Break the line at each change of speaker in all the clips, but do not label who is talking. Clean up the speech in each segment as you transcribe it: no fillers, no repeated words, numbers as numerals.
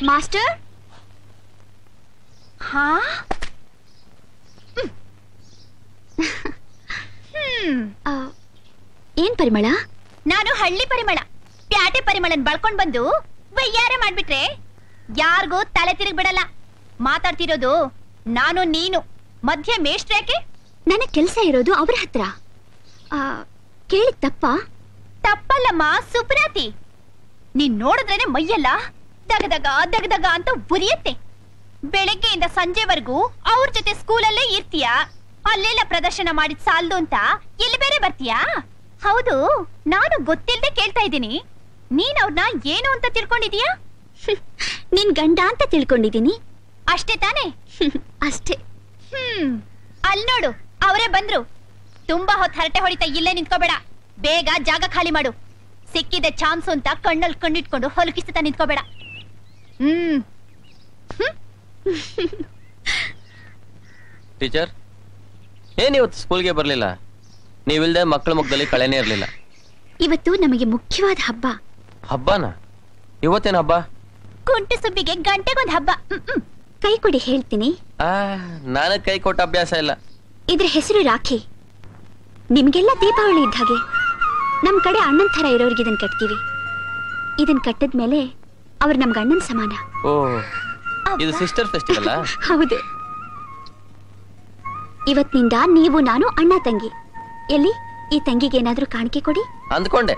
Master. ಹಾ ಏನ್ ಪರಿಮಳ? ನಾನು ಹಳ್ಳಿ ಪರಿಮಳ. ಪ್ಯಾಟೆ ಪರಿಮಳನ್ ಬಳ್ಕೊಂಡ್ ಬಂದು ವಯ್ಯಾರ ಮಾಡ್ಬಿಟ್ರೆ ಯಾರಿಗೂ ತಲೆ ತಿರುಗಿ ಬಿಡಲ್ಲ. ಮಾತಾಡ್ತಿರೋದು ನಾನು ನೀನು. ಮಧ್ಯ ಮೇಷ್ಟ್ರೇಕೆ? ನನಗ್ ಕೆಲ್ಸ ಇರೋದು ಅವ್ರ ಹತ್ರ. ಕೇಳಿದ್ ತಪ್ಪ? ತಪ್ಪಲ್ಲಮ್ಮ ಸುಪ್ರಾತಿ. ನೀನ್ ನೋಡಿದ್ರೇನೆ ಮೈಯಲ್ಲ ದಗದಗ ದಗದಗ ಅಂತ ಉರಿಯತ್ತೆ. ಬೆಳಗ್ಗೆಯಿಂದ ಸಂಜೆವರೆಗೂ ಅವ್ರ ಜೊತೆ ಸ್ಕೂಲಲ್ಲೇ ಇರ್ತೀಯ. ಅಲ್ಲೆಲ್ಲ ಪ್ರದರ್ಶನ ಮಾಡಿದ್ ಸಾಲ್ದು ಅಂತ ಇಲ್ಲಿ ಬೇರೆ ಬರ್ತೀಯಾ? ಹೌದು, ನಾನು ಗೊತ್ತಿಲ್ಲದೆ ಕೇಳ್ತಾ ಇದ್ದೀನಿ. ನೀನ್ ಅವ್ರನ್ನ ಏನು ಅಂತ ತಿಳ್ಕೊಂಡಿದೀಯಾ? ನಿನ್ ಗಂಡ ಅಂತ ತಿಳ್ಕೊಂಡಿದೀನಿ. ಅಷ್ಟೇ ತಾನೇ? ಅಷ್ಟೇ. ಅಲ್ಲಿ ನೋಡು, ಅವರೇ ಬಂದ್ರು. ತುಂಬಾ ಹೊತ್ತು ಹರಟೆ ಹೊಡಿತಾ ಇಲ್ಲೇ ನಿಂತ್ಕೋಬೇಡ. ಬೇಗ ಜಾಗ ಖಾಲಿ ಮಾಡು. ಸಿಕ್ಕಿದೆ ಚಾನ್ಸ್ ಅಂತ ಕಣ್ಣಲ್ಲಿ ಕಣ್ಣಿಟ್ಕೊಂಡು ಹೊಲಕಿಸ್ತಾ ನಿಂತ್ಕೋಬೇಡ.
ಟೀಚರ್, ಏನಿವತ್ತು ಸ್ಕೂಲ್ಗೆ ಬರ್ಲಿಲ್ಲ? ನೀವಿಲ್ದೆ ಮಕ್ಕಳ ಮುಖದಲ್ಲಿ ಕಳೆನೇ ಇರ್ಲಿಲ್ಲ.
ಇವತ್ತು ನಮಗೆ ಮುಖ್ಯವಾದ ಹಬ್ಬ.
ಹಬ್ಬನಾ? ಇವತ್ತೇನು ಹಬ್ಬ?
ಕುಂಟು ಸುಬ್ಬಿಗೆ ಗಂಟೆಗೊಂದು ಹಬ್ಬ. ಕೈ ಕೊಡಿ ಹೇಳ್ತೀನಿ.
ನಾನು ಕೈ ಕೊಟ್ಟ ಅಭ್ಯಾಸ ಇಲ್ಲ.
ಇದ್ರ ಹೆಸರು ರಾಖಿ. ನಿಮ್ಗೆಲ್ಲ ದೀಪಾವಳಿ ಇದ್ದ ಹಾಗೆ. ನಮ್ ಕಡೆ ಅಣ್ಣನ್ ತರ ಇರೋರ್ಗೆ ಇದನ್ ಕಟ್ತೀವಿ. ಇದನ್ ಕಟ್ಟದ್ಮೇಲೆ ಅವ್ರು ನಮ್ಗೆ ಅಣ್ಣನ್ ಸಮಾನ.
ಓ, ಇದು ಸಿಸ್ಟರ್ ಫೆಸ್ಟಿವಲ್?
ಹೌದು. ಇವತ್ತಿನಿಂದ ನೀವು ನಾನು ಅಣ್ಣ ತಂಗಿ. ಎಲ್ಲಿ ಈ ತಂಗಿಗೆ ಏನಾದ್ರೂ ಕಾಣಿಕೆ ಕೊಡಿ.
ಅಂದ್ಕೊಂಡೆ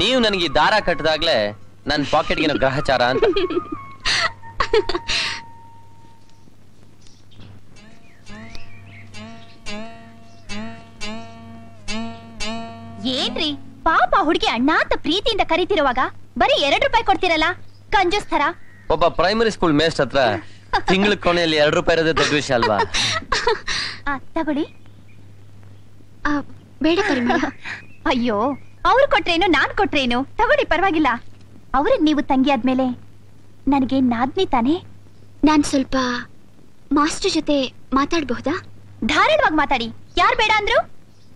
ನೀವು ನನಗೆ ದಾರ ಕಟ್ಟದಾಗ್ಲೇ ನನ್ನ ಪಾಕೆಟ್ಗೆ ಗ್ರಹಚಾರ ಅಂತ.
ಏನ್ರಿ ಪಾಪ ಹುಡುಗಿ ಅಣ್ಣ ಅಂತ ಪ್ರೀತಿಯಿಂದ ಕರೀತಿರುವಾಗ ಬರೀ 2 ರೂಪಾಯಿ ಕೊಡ್ತಿರಲ್ಲ, ಕಂಜೂಸ್ ತರ.
ಒಬ್ಬ ಪ್ರೈಮರಿ ಸ್ಕೂಲ್ ಮೇಸ್ಟ್ ಹತ್ರ ತಿಂಗಳ ಕೊನೆಯಲ್ಲಿ 2 ರೂಪಾಯಿ ಇರೋದೇ ದೊಡ್ಡ ವಿಷಯ ಅಲ್ವಾ?
ತಗೊಳ್ಳಿ. ಬೇಡ ಪರಿಮಳ. ಅಯ್ಯೋ, ಅವ್ರು ಕೊಟ್ರೇನು ನಾನ್ ಕೊಟ್ರೇನು, ತಗೊಳ್ಳಿ ಪರವಾಗಿಲ್ಲ. ಅವ್ರಿಗೆ ನೀವು ತಂಗಿ ಆದ್ಮೇಲೆ ನನಗೆ ನಾದ್ನಿ ತಾನೆ. ನಾನ್ ಸ್ವಲ್ಪ ಮಾಸ್ಟರ್ ಜೊತೆ ಮಾತಾಡ್ಬಹುದಾ? ಧಾರಾಳವಾಗಿ ಮಾತಾಡಿ. ಯಾರು ಬೇಡ ಅಂದ್ರು?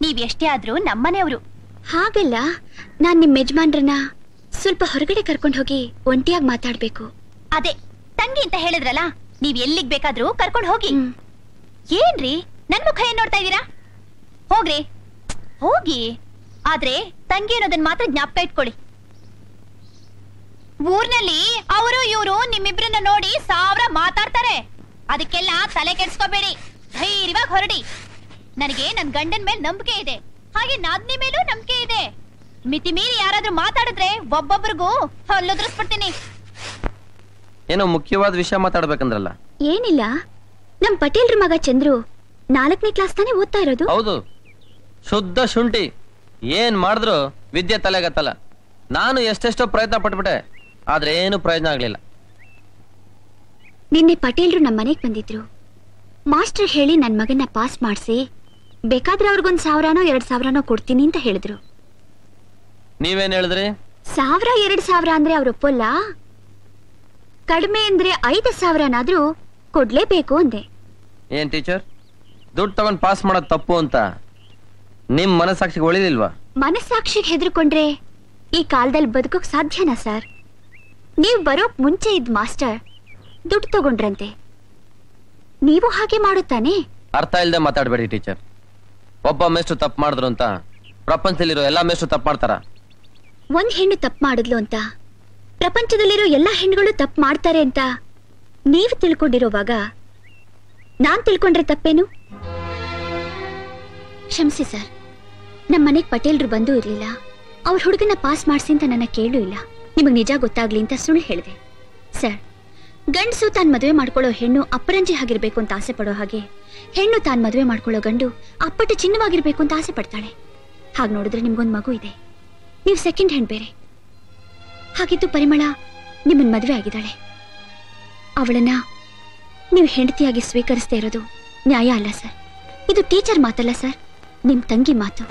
ನೀವ್ ಎಷ್ಟೇ ಆದ್ರೂ ನಮ್ಮನೆಯವರು. ಹಾಗಲ್ಲ, ನಾನ್ ನಿಮ್ ಯಜಮಾನ್ರನ್ನ ಸ್ವಲ್ಪ ಹೊರಗಡೆ ಕರ್ಕೊಂಡು ಹೋಗಿ ಒಂಟಿಯಾಗಿ ಮಾತಾಡ್ಬೇಕು. ಅದೇ ತಂಗಿ ಅಂತ ಹೇಳಿದ್ರಲ್ಲ, ನೀವ್ ಎಲ್ಲಿಗ್ ಬೇಕಾದ್ರೂ ಕರ್ಕೊಂಡು ಹೋಗಿ. ಏನ್ರಿ ನನ್ ಮುಖ ಏನ್ ನೋಡ್ತಾ ಇದೀರಾ? ಹೋಗ್ರಿ ಹೋಗಿ. ಆದ್ರೆ ತಂಗಿ ಅನ್ನೋದನ್ನ ಮಾತ್ರ ಜ್ಞಾಪಕ ಇಟ್ಕೊಳ್ಳಿ. ಊರ್ನಲ್ಲಿ ಅವರು ಇವರು ನಿಮ್ಮಿಬ್ರನ್ನ ನೋಡಿ 1000 ಮಾತಾಡ್ತಾರೆ. ಅದಕ್ಕೆಲ್ಲ ತಲೆ ಕೆಡ್ಸ್ಕೋಬೇಡಿ. ಧೈರ್ಯವಾಗಿ ಹೊರಡಿ. ನನಗೆ ನನ್ ಗಂಡನ್ ಮೇಲೆ ನಂಬಿಕೆ ಇದೆ, ಹಾಗೆ ನಾದ್ನಿ ಮೇಲೂ ನಂಬಿಕೆ ಇದೆ. ಮಿತಿ ಮೀರಿ ಯಾರಾದ್ರೂ ಮಾತಾಡಿದ್ರೆ ಒಬ್ಬೊಬ್ರಿಗೂ ಹೊಲ್ಲದ್ರಿಸ್ಬಿಡ್ತೀನಿ.
ಏನೋ ಮುಖ್ಯವಾದ ವಿಷಯ ಮಾತಾಡ್ಬೇಕಂದ್ರಲ್ಲ?
ಏನಿಲ್ಲ, ನಮ್ ಪಟೇಲ್ರ ಮಗ ಚಂದ್ರು 4ನೇ ಕ್ಲಾಸ್ ತಾನೇ ಓದ್ತಾ ಇರೋದು.
ಹೌದು, ಶುದ್ಧ ಶುಂಠಿ. ಏನ್ ಮಾಡಿದ್ರು ವಿದ್ಯೆ ತಲೆಗತ್ತಲ್ಲ. ನಾನು ಎಷ್ಟೆಷ್ಟೋ ಪ್ರಯತ್ನ ಪಟ್ಬಿಟ್ಟೆ, ಆದ್ರೆ ಏನು ಪ್ರಯೋಜನ ಆಗ್ಲಿಲ್ಲ.
ನಿನ್ನೆ ಪಟೇಲ್ರು ನಮ್ಮ ಮನೆಗ್ ಬಂದಿದ್ರು. ಮಾಸ್ಟರ್ ಹೇಳಿ ನನ್ ಮಗನ್ನ ಪಾಸ್ ಮಾಡಿಸಿ, ಬೇಕಾದ್ರೆ ಅವ್ರಿಗೊಂದ್ 1000ನೋ 2000ನೋ ಕೊಡ್ತೀನಿ ಅಂತ ಹೇಳಿದ್ರು.
ನೀವೇನ್ ಹೇಳಿದ್ರಿ?
1000 2000 ಅಂದ್ರೆ ಅವ್ರ ಒಪ್ಪಲ್ಲ. ಕಡಿಮೆ ಅಂದ್ರೆ 5000ನಾದ್ರೂ ಕೊಡ್ಲೇಬೇಕು ಅಂದೆ.
ಏನ್ ಟೀಚರ್, ದುಡ್ಡು ತಗೊಂಡ್ ಪಾಸ್ ಮಾಡೋದ್ ತಪ್ಪು ಅಂತ ನಿಮ್ ಮನಸ್ಸಾಕ್ಷಿಗೆ ಒಳಿಲಿಲ್ವಾ?
ಮನಸ್ಸಾಕ್ಷಿಗೆ ಹೆದರ್ಕೊಂಡ್ರೆ ಈ ಕಾಲದಲ್ಲಿ ಬದುಕೋಕ್ ಸಾಧ್ಯನಾ ಸರ್? ನೀವ್ ಬರೋಕ್ ಮುಂಚೆ ಇದ್ ಮಾಸ್ಟರ್ ದುಡ್ಡು ತಗೊಂಡ್ರಂತೆ. ನೀವು ಹಾಗೆ ಮಾಡುತ್ತಾನೆ?
ಅರ್ಥ ಇಲ್ದೆ ಮಾತಾಡ್ಬೇಡಿ ಟೀಚರ್. ಒಬ್ಬ ಮೇಷ್ಟ್ರು ತಪ್ಪು ಮಾಡಿದ್ರು ಅಂತ ಪ್ರಪಂಚದಲ್ಲಿರೋ ಎಲ್ಲಾ ಮೇಷ್ಟ್ರು ತಪ್ಪು ಮಾಡ್ತಾರ?
ಒಂದ್ ಹೆಣ್ಣು ತಪ್ಪು ಮಾಡಿದ್ಲು ಅಂತ ಪ್ರಪಂಚದಲ್ಲಿರೋ ಎಲ್ಲಾ ಹೆಣ್ಣುಗಳು ತಪ್ಪು ಮಾಡ್ತಾರೆ ಅಂತ ನೀವು ತಿಳ್ಕೊಂಡಿರೋವಾಗ ನಾನ್ ತಿಳ್ಕೊಂಡ್ರೆ ತಪ್ಪೇನು? ಕ್ಷಮಿಸಿ ಸರ್, ನಮ್ಮ ಮನೆಗ್ ಪಟೇಲ್ರು ಬಂದೂ ಇರ್ಲಿಲ್ಲ. ಅವ್ರ ಹುಡುಗನ ಪಾಸ್ ಮಾಡ್ಸಿ ಅಂತ ನನ್ನ ಕೇಳೂ ಇಲ್ಲ. ನಿಮಗ್ ನಿಜ ಗೊತ್ತಾಗ್ಲಿ ಅಂತ ಸುಳ್ಳು ಹೇಳಿದೆ. ಸರ್, ಗಂಡಸು ತಾನ್ ಮದುವೆ ಮಾಡ್ಕೊಳ್ಳೋ ಹೆಣ್ಣು ಅಪರಂಜಿ ಆಗಿರ್ಬೇಕು ಅಂತ ಆಸೆ ಪಡೋ ಹಾಗೆ, ಹೆಣ್ಣು ತಾನ್ ಮದುವೆ ಮಾಡ್ಕೊಳ್ಳೋ ಗಂಡು ಅಪ್ಪಟ ಚಿನ್ನವಾಗಿರ್ಬೇಕು ಅಂತ ಆಸೆ ಪಡ್ತಾಳೆ. ಹಾಗೆ ನೋಡಿದ್ರೆ ನಿಮ್ಗೊಂದ್ ಮಗು ಇದೆ, ನೀವು ಸೆಕೆಂಡ್ ಹ್ಯಾಂಡ್ ಬೇರೆ. ಹಾಗಿದ್ದು ಪರಿಮಳ ನಿಮ್ಮನ್ ಮದುವೆ ಆಗಿದ್ದಾಳೆ. ಅವಳನ್ನ ನೀವು ಹೆಂಡತಿಯಾಗಿ ಸ್ವೀಕರಿಸದೇ ಇರೋದು ನ್ಯಾಯ ಅಲ್ಲ ಸರ್. ಇದು ಟೀಚರ್ ಮಾತಲ್ಲ ಸರ್, ನಿಮ್ ತಂಗಿ ಮಾತು.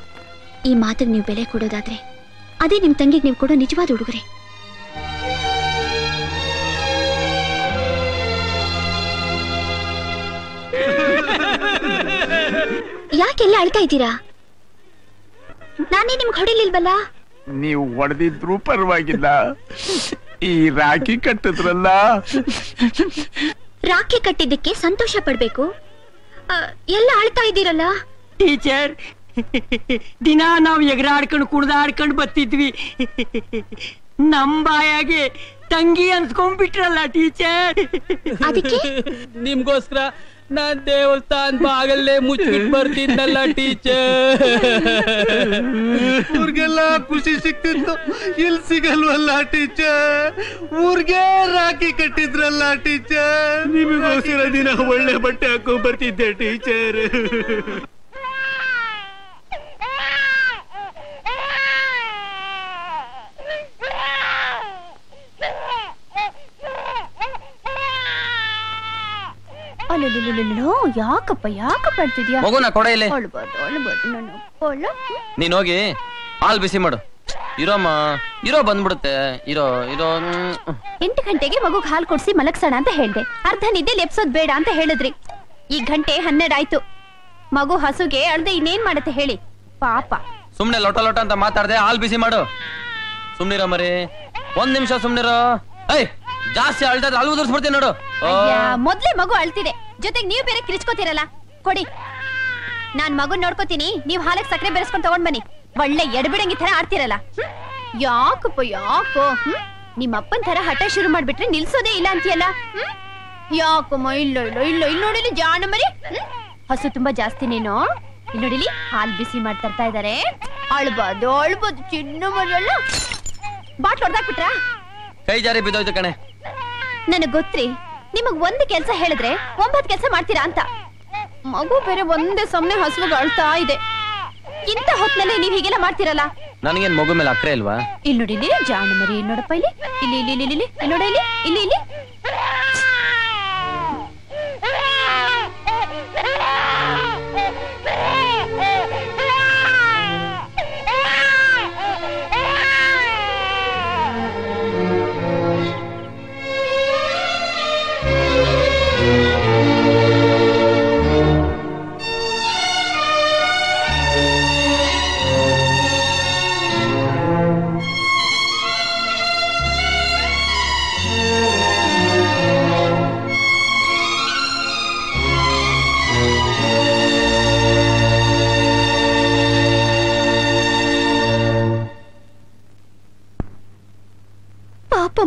ಈ ಮಾತಿಗೆ ನೀವು ಬೆಲೆ ಕೊಡೋದಾದ್ರೆ ಅದೇ ನಿಮ್ ತಂಗಿಗೆ ನೀವು ಕೊಡೋ ನಿಜವಾದ ಉಡುಗೊರೆ. ಯಾಕೆಲ್ಲ ಅಳ್ತಾ ಇದ್ದೀರಾ? ನಾನೇ ನಿಮ್ಗೆ ಹೊಡಿಲಿಲ್ವಲ್ಲ?
ನೀವು ಹೊಡೆದಿದ್ರು ಪರವಾಗಿಲ್ಲ, ಈ ರಾಖಿ ಕಟ್ಟಿದ್ರಲ್ಲ,
ರಾಖಿ ಕಟ್ಟಿದ್ದಕ್ಕೆ ಸಂತೋಷ ಪಡ್ಬೇಕು. ಎಲ್ಲ ಅಳ್ತಾ ಇದ್ದೀರಲ್ಲ.
ಟೀಚರ್, ದಿನ ನಾವು ಎಗರಾಡ್ಕೊಂಡು ಕುಡ್ದಾಡ್ಕೊಂಡು ಬತ್ತಿದ್ವಿ. ನಮ್ ಬಾಯಾಗೆ ತಂಗಿ ಅನ್ಸ್ಕೊಂಡ್ಬಿಟ್ರಲ್ಲ ಟೀಚರ್.
ಅದಕ್ಕೆ
ನಿಮ್ಗೋಸ್ಕರ ನಾನ್ ದೇವಸ್ಥಾನ ಬಾಗಲ್ಲೇ ಮುಚ್ಚಿಟ್ ಬರ್ತಿದ್ನಲ್ಲ ಟೀಚರ್.
ಊರ್ಗೆಲ್ಲ ಖುಷಿ ಸಿಕ್ತಿತ್ತು, ಇಲ್ಲಿ ಸಿಗಲ್ವಲ್ಲ ಟೀಚರ್. ಊರ್ಗೆ ರಾಖಿ ಕಟ್ಟಿದ್ರಲ್ಲ ಟೀಚರ್. ನಿಮಗೋಸ್ಕರ ದಿನ ಒಳ್ಳೆ ಬಟ್ಟೆ ಹಾಕೊಂಡ್ ಬರ್ತಿದ್ದೆ ಟೀಚರ್.
ಯಾಕಪ್ಪ ಅಳ್ತಿದ್ಯಾ?
ಮಗುನ ಕೊಡ ಇಲ್ಲಿ. ನೀನ್ ಹೋಗಿ ಹಾಲ್ ಬಿಸಿ ಮಾಡು. ಇರೋ ಬಂದ್ಬಿಡುತ್ತೆ. ಇರೋ
8 ಗಂಟೆಗೆ ಮಗುಗ್ ಹಾಲ್ ಕೊಡ್ಸಿ ಮಲಗ್ಸೋಣ ಅಂತ ಹೇಳ್ದೆ. ಅರ್ಧ ನಿದ್ದೆ ಲೆಪ್ಸೋದ್ ಬೇಡ ಅಂತ ಹೇಳಿದ್ರಿ. ಈ ಗಂಟೆ 12 ಆಯ್ತು. ಮಗು ಹಸುಗೆ ಅಳ್ದೆ ಇನ್ನೇನ್ ಮಾಡತ್ತೆ ಹೇಳಿ ಪಾಪ.
ಸುಮ್ನೆ ಲೊಟ ಲೊಟ ಅಂತ ಮಾತಾಡ್ದೆ. ಹಾಲ್ ಬಿಸಿ ಮಾಡು. ಸುಮ್ನಿರೋ ಮರಿ, 1 ನಿಮಿಷ ಸುಮ್ನಿರೋ. ಏಯ್, ಜಾಸ್ತಿ ಅಳ್ದಾದ್ರೆ ಅಲ್ಲಿ ಉದುರ್ಸ್ಬಿಡ್ತೀನಿ ನೋಡು.
ಮೊದ್ಲೇ ಮಗು ಅಳ್ತಿದೆ, ಜೊತೆಗೆ ನೀವು ಬೇರೆ ಕಿರಿಚ್ಕೋತಿರಲ್ಲ. ಕೊಡಿ, ನಾನ್ ಮಗುನ್ ನೋಡ್ಕೋತೀನಿ. ನೀವ್ ಹಾಲಕ್ ಸಕ್ಕರೆ ಬೆರೆಸ್ಕೊಂಡ್ ತಗೊಂಡ್ ಬನ್ನಿ. ಒಳ್ಳೆ ಎಡಬಿಡಂಗಿ ತರ ಆಡ್ತಿರಲ್ಲ. ಯಾಕಪ್ಪ ಯಾಕೋ? ನಿಮ್ಮ ಅಪ್ಪನ್ ತರ ಹಠ ಶುರು ಮಾಡ್ಬಿಟ್ರೆ ನಿಲ್ಸೋದೇ ಇಲ್ಲ ಅಂತೀಯಲ್ಲ. ಯಾಕಮ್ಮ? ಇಲ್ಲ ಇಲ್ಲಿ ನೋಡಿಲಿ ಜಾಣ ಮರಿ. ಹಸು ತುಂಬಾ ಜಾಸ್ತಿ ನೀನು. ಇಲ್ಲಿ ನೋಡಿಲಿ ಹಾಲ್ ಬಿಸಿ ಮಾಡಿ ತರ್ತಾ ಇದಾರೆ. ಅಳ್ಬಾರ್ದು ಚಿನ್ನ ಮರಿಯಲ್ಲ. ಬಾಟ್ಲ್ ಹೊಡ್ದಾಕ್ಬಿಟ್ರ?
ಕೈ ಜಾರಿ ಬಿದ್ದೋಯ್ತು ಕಣೆ.
ನನಗ್ ಗೊತ್ತ್ರಿ, ನಿಮಗ್ ಒಂದ್ ಕೆಲ್ಸ ಹೇಳಿದ್ರೆ 9 ಕೆಲ್ಸ ಮಾಡ್ತೀರಾ ಅಂತ. ಮಗು ಬೇರೆ ಒಂದೇ ಸಮನೆ ಹಸುವಾಗ ಅಳ್ತಾ ಇದೆ. ಇಂತ ಹೊತ್ನಲ್ಲಿ ನೀವ್ ಹೀಗೆಲ್ಲ ಮಾಡ್ತೀರಲ್ಲ.
ನನಗೇನ್ ಮಗು ಮೇಲೆ ಅಕ್ರೆ ಇಲ್ವಾ?
ಇಲ್ಲಿ ನೋಡಿ ಜಾಣ ಮರಿ, ನೋಡಪ್ಪ ಇಲ್ಲಿ ಇಲ್ಲಿ ಇಲ್ಲಿ ಇಲ್ಲಿ ಇಲ್ಲಿ ನೋಡ ಇಲ್ಲಿ ಇಲ್ಲಿ ಇಲ್ಲಿ.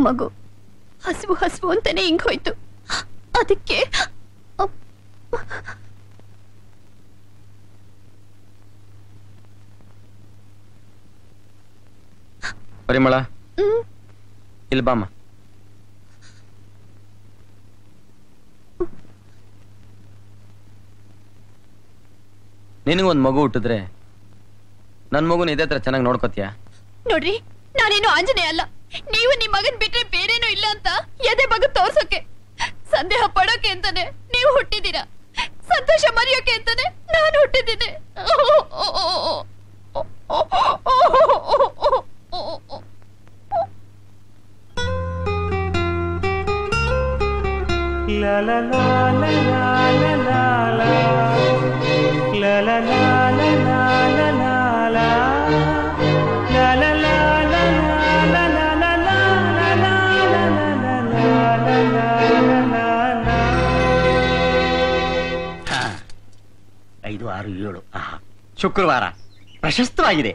ಮಗು ಹಸುವು ಅಂತಾನೆ ಹಿಂಗ್ ಹೋಯ್ತು. ಅದಕ್ಕೆ
ಪರಿಮಳ, ಇಲ್ಲಿ ಬಾಮ್ಮ. ನಿನಗೊಂದ್ ಮಗು ಹುಟ್ಟಿದ್ರೆ ನನ್ ಮಗುನ ಇದೇ ತರ ಚೆನ್ನಾಗಿ ನೋಡ್ಕೋತೀಯ?
ನೋಡ್ರಿ, ನಾನೇನು ಆಂಜನೇಯ ಅಲ್ಲ. ನೀವು ನಿಮ್ ಮಗನ್ ಬಿಟ್ರೆ ಬೇರೇನೂ ಇಲ್ಲ ಅಂತ ಎದೆ ಮಗ ತೋರ್ಸೋಕೆ, ಸಂದೇಹ ಪಡೋಕೆ ಅಂತಾನೆ ನೀವು ಹುಟ್ಟಿದೀರಾ. ಸಂತೋಷ ಮರೆಯೋಕೆ ಅಂತಾನೆ ನಾನು ಹುಟ್ಟಿದ್ದೀನಿ.
la la la la la la la la la la la la la la la la la la ಶುಕ್ರವಾರ ಪ್ರಶಸ್ತವಾಗಿದೆ.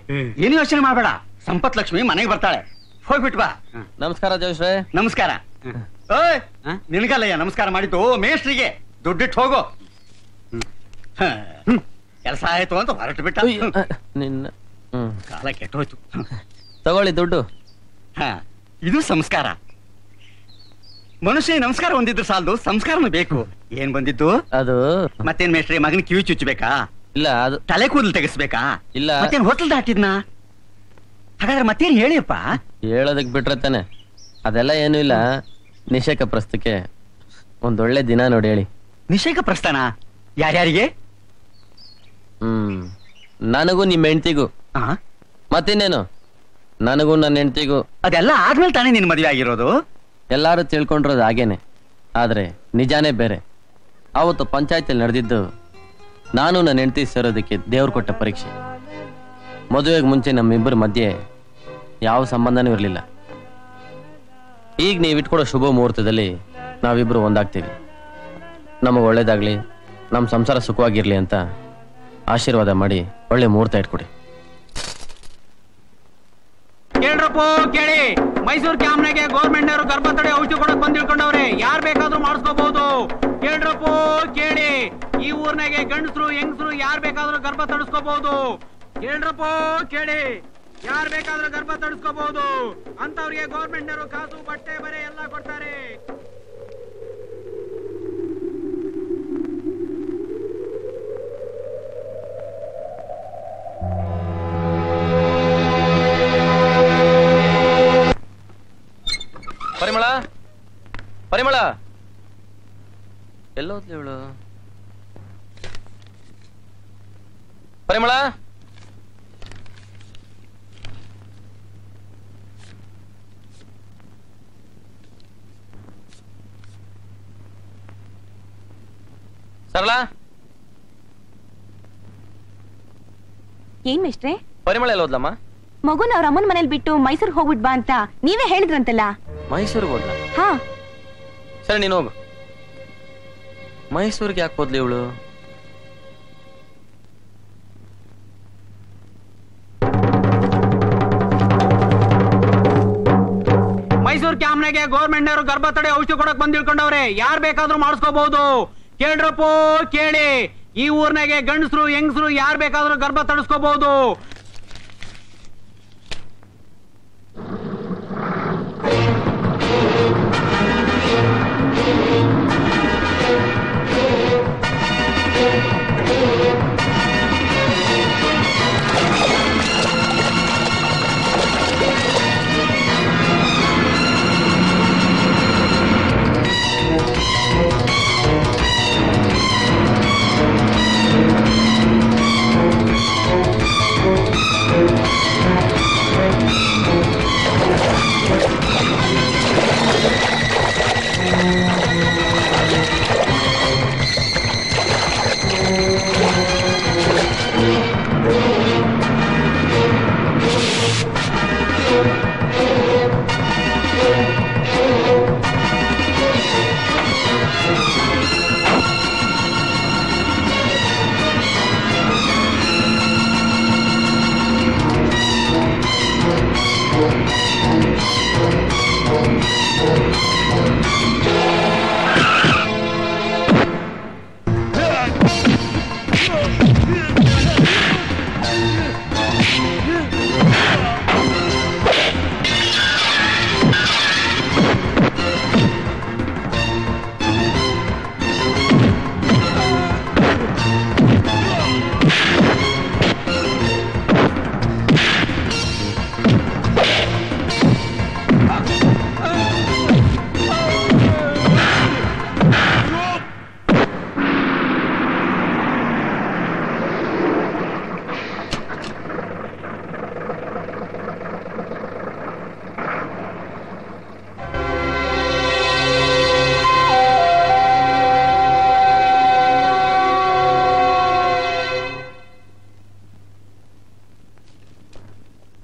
ಏನು ಯೋಚನೆ ಮಾಡಬೇಡ, ಸಂಪತ್ ಲಕ್ಷ್ಮಿ ಮನೆಗೆ ಬರ್ತಾಳೆ. ಹೋಗ್ಬಿಟ್ ಬಾ.
ನಮಸ್ಕಾರ ಜೋಶ್ರೇ.
ನಮಸ್ಕಾರ. ಓಯ್, ನಿನಗಲ್ಲಯ್ಯ ನಮಸ್ಕಾರ ಮಾಡಿದ್ದು, ಮೇಷ್ಟ್ರಿಗೆ ದುಡ್ಡಿಟ್ಟು ಹೋಗೋ. ಕೆಲಸ ಆಯ್ತು ಅಂತ ಹೊರಟು ಬಿಟ್ಟ.
ನಿನ್ನ
ಕಾಲ ಕೆಟ್ಟೋಯ್ತು.
ತಗೊಳ್ಳಿ ದುಡ್ಡು.
ಇದು ಸಂಸ್ಕಾರ. ಮನುಷ್ಯ ನಮಸ್ಕಾರ ಹೊಂದಿದ್ರು ಸಾಲದು, ಸಂಸ್ಕಾರನೂ ಬೇಕು. ಏನ್ ಬಂದಿದ್ದು?
ಅದು
ಮತ್ತೇನ್ ಮೇಷ್ಟ್ರಿ, ಮಗನ ಕಿವಿ ಚುಚ್ಚಬೇಕಾ?
ಇಲ್ಲ. ಅದು
ತಲೆ ಕೂದಲು ತೆಗಿಸ್ಬೇಕಾ?
ಇಲ್ಲ.
ಮತ್ತೇನ್ ಹೋಟೆಲ್ ದಾಟಿದ್ನಾ? ಹಾಗಾದ್ರೆ ಮತ್ತೇನ್ ಹೇಳಿಯಪ್ಪ?
ಹೇಳೋದಕ್ ಬಿಟ್ರೆ ತಾನೆ. ಅದೆಲ್ಲ ಏನು ಇಲ್ಲ. ನಿಷೇಕ ಪ್ರಸ್ತಕ್ಕೆ ಒಂದೊಳ್ಳೆ ದಿನ ನೋಡಿ ಹೇಳಿ.
ನಿಷೇಕ ಪ್ರಸ್ಥಾನ ಯಾರ್ಯಾರಿಗೆ?
ನನಗೂ ನಿಮ್ಮ ಹೆಂಡತಿಗೂ. ಮತ್ತಿನ್ನೇನು, ನನಗೂ ನನ್ನ ಹೆಂಡತಿಗೂ.
ಅದೆಲ್ಲ ಆದ್ಮೇಲೆ ತಾನೇ ನಿನ್ ಮದುವೆ ಆಗಿರೋದು?
ಎಲ್ಲಾರು ತಿಳ್ಕೊಂಡಿರೋದು ಹಾಗೇನೆ, ಆದ್ರೆ ನಿಜಾನೇ ಬೇರೆ. ಅವತ್ತು ಪಂಚಾಯತಿಯಲ್ಲಿ ನಡೆದಿದ್ದು ನಾನು ನನ್ನ ಹೆಂಡತಿ ಸೇರೋದಕ್ಕೆ ದೇವ್ರು ಕೊಟ್ಟ ಪರೀಕ್ಷೆ. ಮದುವೆಗೆ ಮುಂಚೆ ನಮ್ಮಿಬ್ಬರ ಮಧ್ಯೆ ಯಾವ ಸಂಬಂಧನೂ ಇರಲಿಲ್ಲ. ಈಗ ನೀವು ಇಟ್ಕೊಡೋ ಶುಭ ಮುಹೂರ್ತದಲ್ಲಿ ನಾವಿಬ್ರು ಒಂದಾಗ್ತೀವಿ. ನಮಗೆ ಒಳ್ಳೇದಾಗ್ಲಿ, ನಮ್ಮ ಸಂಸಾರ ಸುಖವಾಗಿರ್ಲಿ ಅಂತ ಆಶೀರ್ವಾದ ಮಾಡಿ ಒಳ್ಳೆ ಮುಹೂರ್ತ ಇಟ್ಕೊಡಿ.
ಕೇಳ್ರಪ್ಪ ಕೇಳಿ, ಮೈಸೂರು ಕ್ಯಾಂಪ್ನಾಗೆ ಗೌರ್ಮೆಂಟ್ ನವರು ಗರ್ಭತಡೆ ಔಷಧಿ ಕೊಡಕ್ ಬಂದ್ ತಿಳ್ಕೊಂಡವ್ರೆ, ಯಾರ್ ಬೇಕಾದ್ರೂ ಮಾಡಿಸ್ಕೋಬಹುದು. ಕೇಳ್ರಪ್ಪ ಕೇಳಿ, ಈ ಊರ್ನಾಗೆ ಗಂಡಸರು ಹೆಂಗಸರು ಯಾರ್ ಬೇಕಾದ್ರೂ ಗರ್ಭ ತಡಿಸ್ಕೋಬಹುದು. ಕೇಳ್ರಪ್ಪ ಕೇಳಿ, ಯಾರ್ ಬೇಕಾದ್ರೂ ಗರ್ಭ ತಡಿಸ್ಕೋಬಹುದು. ಅಂತವ್ರಿಗೆ ಗೌರ್ಮೆಂಟ್ ನವರು ಕಾಸು ಬಟ್ಟೆ ಬರೆ ಎಲ್ಲ ಕೊಡ್ತಾರೆ.
ಪರಿಮಳ, ಪರಿಮಳ ಎಲ್ಲೋದ್ಲಿ ಇವಳು? ಪರಿಮಳ, ಸರಳಾ,
ಏನ್ ಮಿಸ್ಟ್ರೆ?
ಪರಿಮಳ ಎಲ್ಲೋದ್ಲಮ್ಮ?
ಮಗುನ ಅವ್ರ ಅಮ್ಮನ ಮನೇಲಿ ಬಿಟ್ಟು ಮೈಸೂರಿಗೆ ಹೋಗ್ಬಿಟ್ ಬಾ ಅಂತ ನೀವೇ ಹೇಳಿದ್ರಂತಲ್ಲ.
ಮೈಸೂರಿಗೆ ಹೋದ್ಲ?
ಹಾ
ಸರಿ, ನೀನು ಹೋಗು. ಮೈಸೂರಿಗೆ ಯಾಕೆ ಹೋದ್ಲಿ ಇವಳು?
ಮೈಸೂರು ಕ್ಯಾಂಪ್ನಾಗೆ ಗೌರ್ಮೆಂಟ್ ನವರು ಗರ್ಭತಡೆ ಔಷಧಿ ಕೊಡಕ್ ಬಂದ್ ತಿಳ್ಕೊಂಡವ್ರೆ, ಯಾರ್ ಬೇಕಾದ್ರೂ ಮಾಡಿಸ್ಕೋಬಹುದು. ಕೇಳ್ರಪ್ಪ ಕೇಳಿ, ಈ ಊರ್ನಾಗೆ ಗಂಡಸರು ಹೆಂಗಸರು ಯಾರ್ ಬೇಕಾದ್ರೂ ಗರ್ಭ ತಡಿಸ್ಕೋಬಹುದು.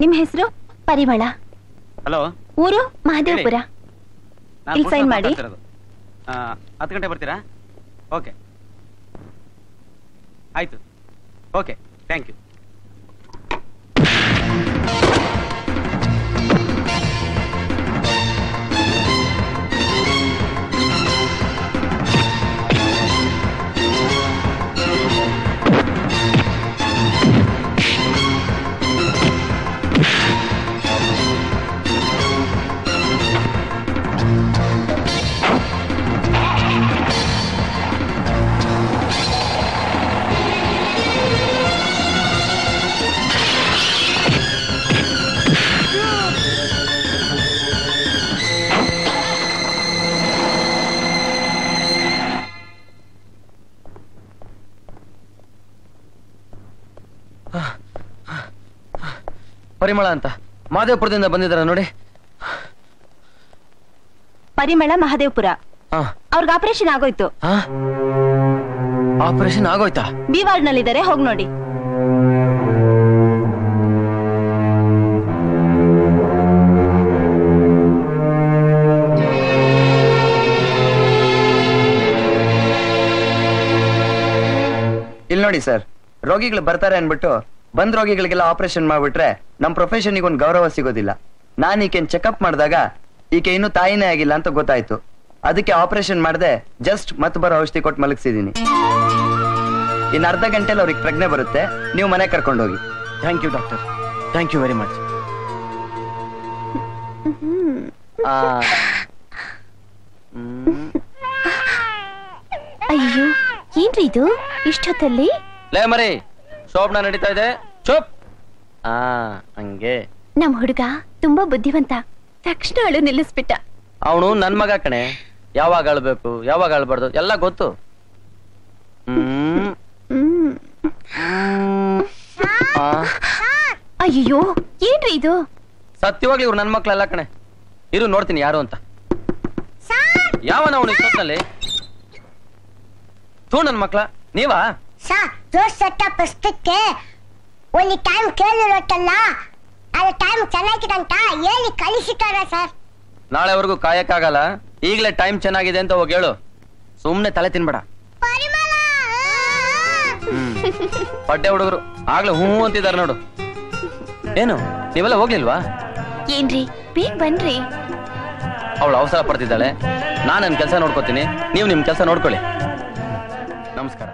ನಿಮ್ ಹೆಸರು? ಪರಿಮಳ.
ಹಲೋ,
ಊರು? ಮಹದೇವಪುರ. ಇಲ್ಲಿ ಸೈನ್ ಮಾಡಿ.
10 ಗಂಟೆ ಬರ್ತೀರಾ? ಓಕೆ, ಆಯ್ತು. Okay, thank you.
ಪರಿಮಳ ಅಂತ ಮಹದೇವಪುರದಿಂದ ಬಂದಿದ್ದಾರ ನೋಡಿ.
ಪರಿಮಳ, ಮಹದೇವಪುರ. ಅವ್ರಿಗೆ ಆಪರೇಷನ್ ಆಗೋಯ್ತು.
ಆಪರೇಷನ್ ಆಗೋಯ್ತಾ?
ಬಿ ವಾರ್ಡ್ ನಲ್ಲಿದ್ದಾರೆ, ಹೋಗ್ ನೋಡಿ.
ನೋಡಿ ಸರ್, ರೋಗಿಗಳು ಬರ್ತಾರೆ ಅನ್ಬಿಟ್ಟು ಬಂದ್ ರೋಗಿಗಳಿಗೆಲ್ಲ ಆಪರೇಷನ್ ಮಾಡ್ಬಿಟ್ರೆ ನಮ್ ಪ್ರೊಫೆಷನ್ಗೆ ಒಂದು ಗೌರವ ಸಿಗೋದಿಲ್ಲ. ನಾನು ಈಕೆನ್ ಚೆಕಪ್ ಮಾಡಿದಾಗ ಈಕೆ ಇನ್ನೂ ತಾಯಿನೇ ಆಗಿಲ್ಲ ಅಂತ ಗೊತ್ತಾಯ್ತು. ಅದಕ್ಕೆ ಆಪರೇಷನ್ ಮಾಡದೆ ಜಸ್ಟ್ ಮತ್ತೆ ಬರೋ ಔಷಧಿ ಕೊಟ್ಟು ಮಲಗಿಸಿದೀನಿ. ಇನ್ನು ಅರ್ಧ ಗಂಟೆಲಿ ಅವ್ರಿಗೆ ಪ್ರಜ್ಞೆ ಬರುತ್ತೆ, ನೀವು ಮನೆ ಕರ್ಕೊಂಡೋಗಿ.
Thank you doctor, thank you very much.
ಅಯ್ಯೋ, ಏನ್ರಿ ಇದು ಇಷ್ಟೊತ್ತಲ್ಲಿ?
ಲೇ ಮರಿ, ಶೋಭನ ನಡೀತಾ ಇದೆ, ಚುಪ್. ಹಂಗೆ
ನಮ್ ಹುಡುಗ ತುಂಬಾ ಬುದ್ಧಿವಂತ, ತಕ್ಷಣ ಅಳು ನಿಲ್ಲಿಸ್ಬಿಟ್ಟ.
ಅವನು ನನ್ ಮಗ ಕಣೆ, ಯಾವಾಗ ಅಳ್ಬೇಕು ಯಾವಾಗ ಅಳ್ಬಾರ್ದು ಎಲ್ಲ ಗೊತ್ತು.
ಅಯ್ಯೋ, ಏನ್ರಿ ಇದು?
ಸತ್ಯವಾಗ್ಲಿ ಇವ್ರು ನನ್ ಮಕ್ಳೆಲ್ಲ ಕಣೆ. ಇರು ನೋಡ್ತೀನಿ ಯಾರು ಅಂತ. ಯಾವನ ಅವನು ಇಷ್ಟೊತ್ತಿನಲ್ಲಿ? ಥೂ ನನ್ ಮಕ್ಳ, ನೀವಾ?
ಸರ್, ಜೋಶ್ ಸೆಟಪ್ ಅಷ್ಟಕ್ಕೆ ಒಂದು ಟೈಮ್ ಕೇಳಿರುತ್ತಲ್ಲ, ಅದು ಟೈಮ್ ಚೆನ್ನಾಗಿದಂತ ಹೇಳಿ ಕಳಿಸಿದ್ದಾರೆ ಸರ್.
ನಾಳೆವರೆಗೂ ಕಾಯಕ್ಕಾಗಲ್ಲ, ಈಗಲೇ ಟೈಮ್ ಚೆನ್ನಾಗಿದೆ ಅಂತ ಹೋಗಿ ಹೇಳು. ಸುಮ್ನೆ ತಲೆ ತಿನ್ಬೇಡ. ಪಡ್ಡೆ ಹುಡುಗರು ಆಗ್ಲೇ ಹೂ ಅಂತಿದಾರೆ ನೋಡು. ಏನು ನೀವೆಲ್ಲ ಹೋಗ್ಲಿಲ್ವಾ?
ಏನ್ರಿ ಬೇಗ ಬನ್ರಿ.
ಅವಳು ಅವಸರ ಪಡ್ತಿದ್ದಾಳೆ, ನಾನು ನನ್ನ ಕೆಲಸ ನೋಡ್ಕೋತೀನಿ, ನೀವು ನಿಮ್ ಕೆಲಸ ನೋಡ್ಕೊಳ್ಳಿ. ನಮಸ್ಕಾರ.